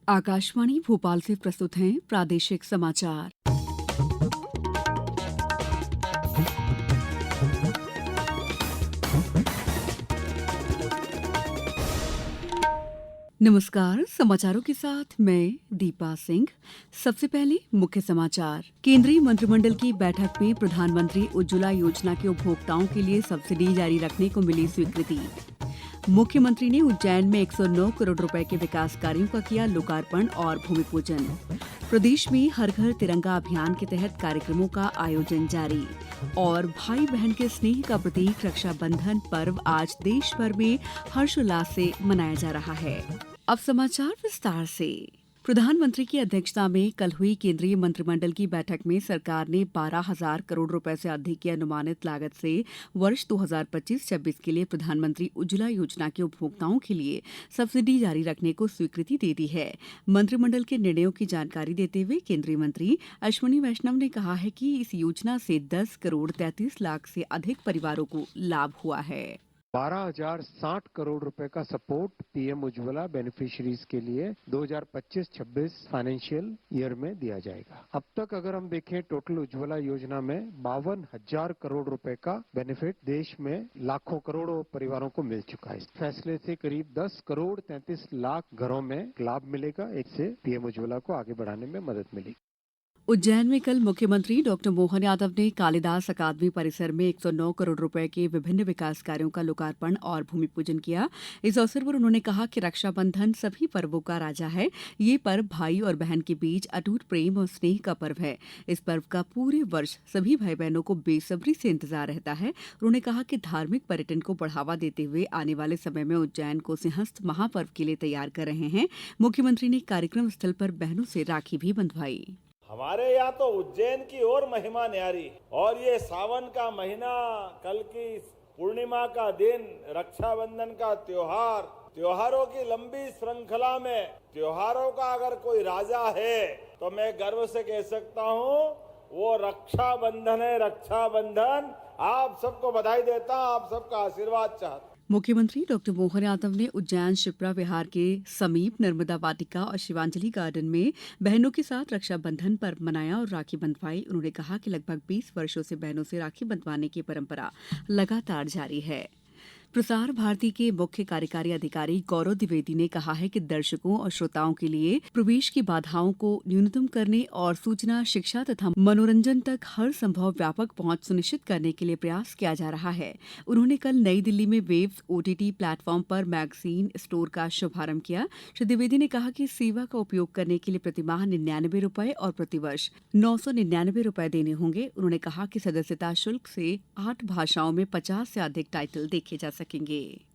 आकाशवाणी भोपाल से प्रस्तुत हैं प्रादेशिक समाचार। नमस्कार, समाचारों के साथ मैं दीपा सिंह। सबसे पहले मुख्य समाचार। केंद्रीय मंत्रिमंडल की बैठक में प्रधानमंत्री उज्ज्वला योजना के उपभोक्ताओं के लिए सब्सिडी जारी रखने को मिली स्वीकृति। मुख्यमंत्री ने उज्जैन में 109 करोड़ रुपए के विकास कार्यों का किया लोकार्पण और भूमि पूजन। प्रदेश में हर घर तिरंगा अभियान के तहत कार्यक्रमों का आयोजन जारी। और भाई बहन के स्नेह का प्रतीक रक्षाबंधन पर्व आज देश भर में हर्षोल्लास से मनाया जा रहा है। अब समाचार विस्तार से। प्रधानमंत्री की अध्यक्षता में कल हुई केंद्रीय मंत्रिमंडल की बैठक में सरकार ने 12,000 करोड़ रुपए से अधिक की अनुमानित लागत से वर्ष 2025-26 के लिए प्रधानमंत्री उज्ज्वला योजना के उपभोक्ताओं के लिए सब्सिडी जारी रखने को स्वीकृति दे दी है। मंत्रिमंडल के निर्णयों की जानकारी देते हुए केंद्रीय मंत्री अश्विनी वैष्णव ने कहा है कि इस योजना से 10 करोड़ 33 लाख से अधिक परिवारों को लाभ हुआ है। 12,060 करोड़ रुपए का सपोर्ट पीएम उज्ज्वला बेनिफिशियरीज के लिए 2025-26 फाइनेंशियल ईयर में दिया जाएगा। अब तक अगर हम देखें टोटल उज्ज्वला योजना में 52,000 करोड़ रुपए का बेनिफिट देश में लाखों करोड़ों परिवारों को मिल चुका है। इस फैसले से करीब 10 करोड़ 33 लाख घरों में लाभ मिलेगा। इससे पीएम उज्ज्वला को आगे बढ़ाने में मदद मिलेगी। उज्जैन में कल मुख्यमंत्री डॉक्टर मोहन यादव ने कालिदास अकादमी परिसर में 109 करोड़ रुपए के विभिन्न विकास कार्यों का लोकार्पण और भूमि पूजन किया। इस अवसर पर उन्होंने कहा कि रक्षाबंधन सभी पर्वों का राजा है। ये पर्व भाई और बहन के बीच अटूट प्रेम और स्नेह का पर्व है। इस पर्व का पूरे वर्ष सभी भाई बहनों को बेसब्री से इंतजार रहता है। उन्होंने कहा कि धार्मिक पर्यटन को बढ़ावा देते हुए आने वाले समय में उज्जैन को सिंहस्थ महापर्व के लिए तैयार कर रहे हैं। मुख्यमंत्री ने कार्यक्रम स्थल पर बहनों से राखी भी बंधवाई। हमारे यहाँ तो उज्जैन की और महिमा न्यारी, और ये सावन का महीना, कल की पूर्णिमा का दिन, रक्षाबंधन का त्योहार, त्योहारों की लंबी श्रृंखला में त्योहारों का अगर कोई राजा है तो मैं गर्व से कह सकता हूँ वो रक्षाबंधन है। रक्षाबंधन। आप सबको बधाई देता हूँ, आप सबका आशीर्वाद चाहता हूँ। मुख्यमंत्री डॉक्टर मोहन यादव ने उज्जैन शिप्रा विहार के समीप नर्मदा वाटिका और शिवांजलि गार्डन में बहनों के साथ रक्षाबंधन पर्व मनाया और राखी बंधवाई। उन्होंने कहा कि लगभग 20 वर्षों से बहनों से राखी बंधवाने की परंपरा लगातार जारी है। प्रसार भारती के मुख्य कार्यकारी अधिकारी गौरव द्विवेदी ने कहा है कि दर्शकों और श्रोताओं के लिए प्रवेश की बाधाओं को न्यूनतम करने और सूचना, शिक्षा तथा मनोरंजन तक हर संभव व्यापक पहुंच सुनिश्चित करने के लिए प्रयास किया जा रहा है। उन्होंने कल नई दिल्ली में वेव्स ओटीटी प्लेटफॉर्म पर मैगजीन स्टोर का शुभारंभ किया। श्री द्विवेदी ने कहा कि इस सेवा का उपयोग करने के लिए प्रतिमाह 99 रुपए और प्रतिवर्ष 999 रुपए देने होंगे। उन्होंने कहा कि सदस्यता शुल्क से 8 भाषाओं में 50 से अधिक टाइटल देखे जा सकेंगे।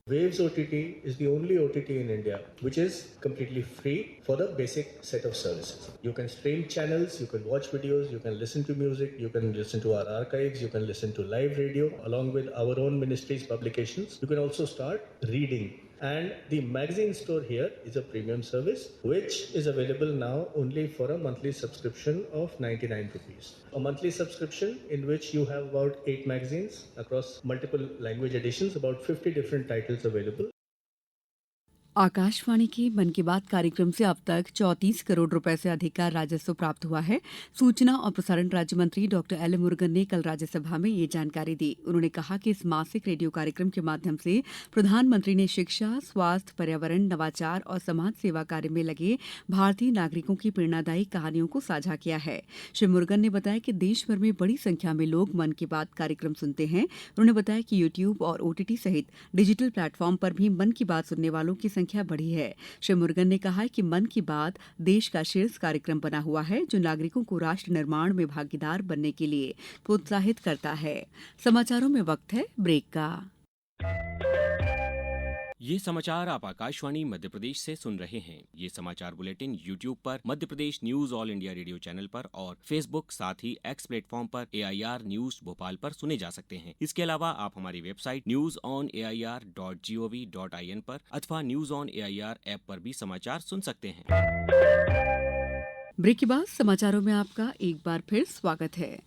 Waves OTT is the only OTT in India which is completely free for the basic set of services. You can stream channels, you can watch videos, you can listen to music, you can listen to our archives, you can listen to live radio along with our own ministry's publications. You can also start reading. And the magazine store here is a premium service which is available now only for a monthly subscription of 99 rupees. A monthly subscription in which you have about 8 magazines across multiple language editions, about 50 different titles available. Akashvani के मन की बात कार्यक्रम से अब तक 34 करोड़ रुपए से अधिक का राजस्व प्राप्त हुआ है। सूचना और प्रसारण राज्य मंत्री डॉक्टर एल मुरुगन ने कल राज्यसभा में ये जानकारी दी। उन्होंने कहा कि इस मासिक रेडियो कार्यक्रम के माध्यम से प्रधानमंत्री ने शिक्षा, स्वास्थ्य, पर्यावरण, नवाचार और समाज सेवा कार्य में लगे भारतीय नागरिकों की प्रेरणादायी कहानियों को साझा किया है। श्री मुरुगन ने बताया कि देश भर में बड़ी संख्या में लोग मन की बात कार्यक्रम सुनते हैं। उन्होंने बताया कि यूट्यूब और ओटीटी सहित डिजिटल प्लेटफॉर्म पर भी मन की बात सुनने वालों की संख्या बढ़ी है। श्री मुरुगन ने कहा कि मन की बात देश का शीर्ष कार्यक्रम बना हुआ है जो नागरिकों को राष्ट्र निर्माण में भागीदार बनने के लिए प्रोत्साहित करता है। समाचारों में वक्त है ब्रेक का। ये समाचार आप आकाशवाणी मध्य प्रदेश से सुन रहे हैं। ये समाचार बुलेटिन YouTube पर Madhya Pradesh news all India radio channel पर और Facebook साथ ही X प्लेटफॉर्म पर AIR न्यूज भोपाल पर सुने जा सकते हैं। इसके अलावा आप हमारी वेबसाइट newsonair.gov.in पर अथवा न्यूज ऑन AIR ऐप पर भी समाचार सुन सकते हैं। ब्रेक के बाद समाचारों में आपका एक बार फिर स्वागत है।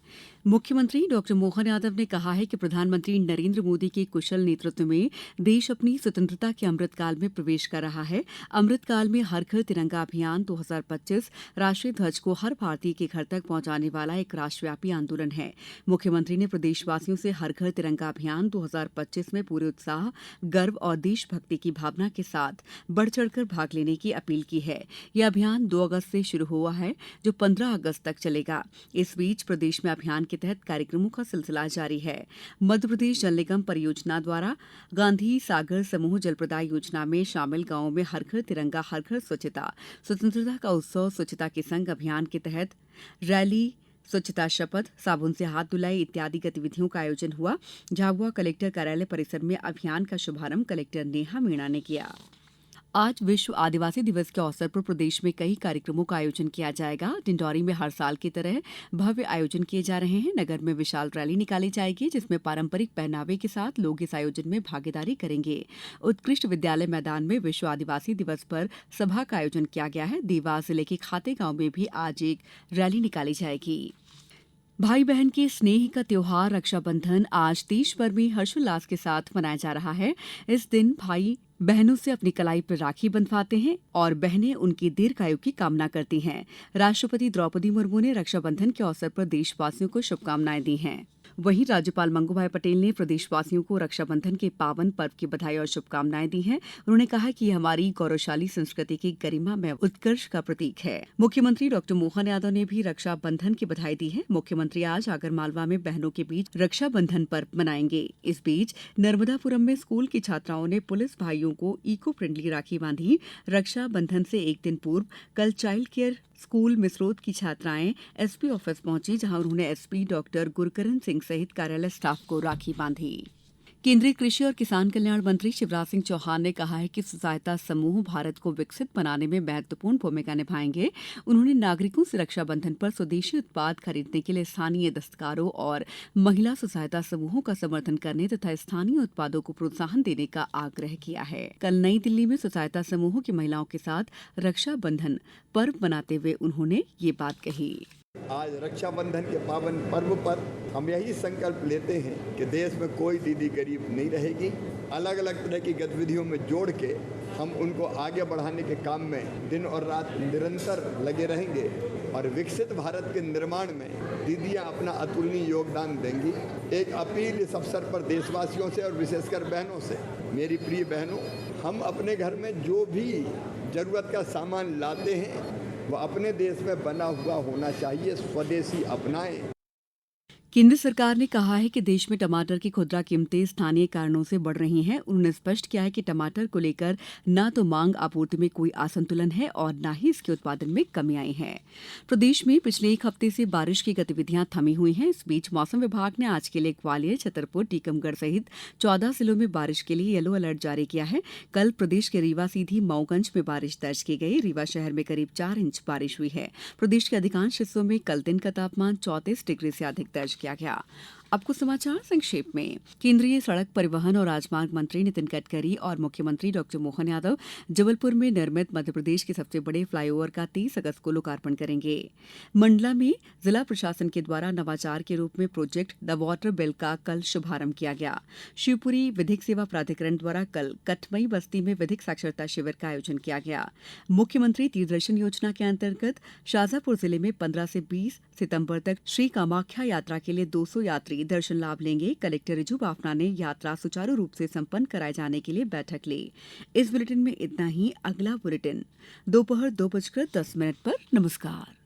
मुख्यमंत्री डॉक्टर मोहन यादव ने कहा है कि प्रधानमंत्री नरेंद्र मोदी के कुशल नेतृत्व में देश अपनी स्वतंत्रता के अमृतकाल में प्रवेश कर रहा है। अमृतकाल में हर घर तिरंगा अभियान 2025 राष्ट्रीय ध्वज को हर भारतीय के घर तक पहुंचाने वाला एक राष्ट्रव्यापी आंदोलन है। मुख्यमंत्री ने प्रदेशवासियों से हर घर तिरंगा अभियान 2025 में पूरे उत्साह, गर्व और देशभक्ति की भावना के साथ बढ़ चढ़कर भाग लेने की अपील की है। यह अभियान 2 अगस्त से शुरू हुआ है, जो 15 अगस्त तक चलेगा। इस बीच प्रदेश में अभियान के तहत कार्यक्रमों का सिलसिला जारी है। मध्य प्रदेश जल निगम परियोजना द्वारा गांधी सागर समूह जल प्रदाय योजना में शामिल गांवों में हर घर तिरंगा, हर घर स्वच्छता, स्वतंत्रता का उत्सव, स्वच्छता के संग अभियान के तहत रैली, स्वच्छता शपथ, साबुन से हाथ धुलाई इत्यादि गतिविधियों का आयोजन हुआ। झाबुआ कलेक्टर कार्यालय परिसर में अभियान का शुभारंभ कलेक्टर नेहा मीणा ने किया। आज विश्व आदिवासी दिवस के अवसर पर प्रदेश में कई कार्यक्रमों का आयोजन किया जाएगा। डिंडौरी में हर साल की तरह भव्य आयोजन किए जा रहे हैं। नगर में विशाल रैली निकाली जाएगी, जिसमें पारंपरिक पहनावे के साथ लोग इस आयोजन में भागीदारी करेंगे। उत्कृष्ट विद्यालय मैदान में विश्व आदिवासी दिवस पर सभा का आयोजन किया गया है। देवास जिले के खाते गांव में भी आज एक रैली निकाली जाएगी। भाई बहन के स्नेह का त्योहार रक्षाबंधन आज देश भर में हर्षोल्लास के साथ मनाया जा रहा है। इस दिन भाई बहनों से अपनी कलाई पर राखी बंधवाते हैं और बहनें उनकी दीर्घायु की कामना करती हैं। राष्ट्रपति द्रौपदी मुर्मू ने रक्षाबंधन के अवसर पर देशवासियों को शुभकामनाएं दी हैं। वहीं राज्यपाल मंगूभाई पटेल ने प्रदेशवासियों को रक्षाबंधन के पावन पर्व की बधाई और शुभकामनाएं दी हैं। उन्होंने कहा कि यह हमारी गौरवशाली संस्कृति की गरिमा में उत्कर्ष का प्रतीक है। मुख्यमंत्री डॉक्टर मोहन यादव ने भी रक्षाबंधन की बधाई दी है। मुख्यमंत्री आज आगरमालवा में बहनों के बीच रक्षाबंधन पर्व मनाएंगे। इस बीच नर्मदापुरम में स्कूल की छात्राओं ने पुलिस भाइयों को इको फ्रेंडली राखी बांधी। रक्षाबंधन से एक दिन पूर्व कल चाइल्ड केयर स्कूल मिसरोद की छात्राएं एसपी ऑफिस पहुंची, जहां उन्होंने एसपी डॉक्टर गुरकरण सिंह सहित कार्यालय स्टाफ को राखी बांधी। केंद्रीय कृषि और किसान कल्याण मंत्री शिवराज सिंह चौहान ने कहा है कि स्वसहायता समूह भारत को विकसित बनाने में महत्वपूर्ण भूमिका निभाएंगे। उन्होंने नागरिकों से रक्षाबंधन पर स्वदेशी उत्पाद खरीदने के लिए स्थानीय दस्तकारों और महिला स्वसहायता समूहों का समर्थन करने तथा स्थानीय उत्पादों को प्रोत्साहन देने का आग्रह किया है। कल नई दिल्ली में स्वसहायता समूहों की महिलाओं के साथ रक्षाबंधन पर्व मनाते हुए उन्होंने ये बात कही। आज रक्षाबंधन के पावन पर्व पर हम यही संकल्प लेते हैं कि देश में कोई दीदी गरीब नहीं रहेगी। अलग अलग तरह की गतिविधियों में जोड़ के हम उनको आगे बढ़ाने के काम में दिन और रात निरंतर लगे रहेंगे और विकसित भारत के निर्माण में दीदियां अपना अतुलनीय योगदान देंगी। एक अपील इस अवसर पर देशवासियों से और विशेषकर बहनों से, मेरी प्रिय बहनों, हम अपने घर में जो भी जरूरत का सामान लाते हैं वो अपने देश में बना हुआ होना चाहिए। स्वदेशी अपनाएं। केंद्र सरकार ने कहा है कि देश में टमाटर की खुदरा कीमतें स्थानीय कारणों से बढ़ रही हैं। उन्होंने स्पष्ट किया है कि टमाटर को लेकर न तो मांग आपूर्ति में कोई असंतुलन है और न ही इसके उत्पादन में कमी आई है। प्रदेश में पिछले एक हफ्ते से बारिश की गतिविधियां थमी हुई हैं। इस बीच मौसम विभाग ने आज के लिए ग्वालियर, छतरपुर, टीकमगढ़ सहित 14 जिलों में बारिश के लिए येलो अलर्ट जारी किया है। कल प्रदेश के रीवा, सीधी, मऊगंज में बारिश दर्ज की गई। रीवा शहर में करीब 4 इंच बारिश हुई है। प्रदेश के अधिकांश हिस्सों में कल दिन का तापमान 34 डिग्री से अधिक दर्ज किया गया। अब कुछ समाचार संक्षेप में। केंद्रीय सड़क परिवहन और राजमार्ग मंत्री नितिन गडकरी और मुख्यमंत्री डॉक्टर मोहन यादव जबलपुर में निर्मित मध्यप्रदेश के सबसे बड़े फ्लाईओवर का 30 अगस्त को लोकार्पण करेंगे। मंडला में जिला प्रशासन के द्वारा नवाचार के रूप में प्रोजेक्ट द वाटर बिल का कल शुभारंभ किया गया। शिवपुरी विधिक सेवा प्राधिकरण द्वारा कल कटमई बस्ती में विधिक साक्षरता शिविर का आयोजन किया गया। मुख्यमंत्री तीर्थदर्शन योजना के अंतर्गत शाजापुर जिले में 15 से 20 सितंबर तक श्री कामाख्या यात्रा के लिए 200 यात्री दर्शन लाभ लेंगे। कलेक्टर रिजू बाफना ने यात्रा सुचारू रूप से संपन्न कराए जाने के लिए बैठक ली। इस बुलेटिन में इतना ही। अगला बुलेटिन दोपहर 2:10 पर। नमस्कार।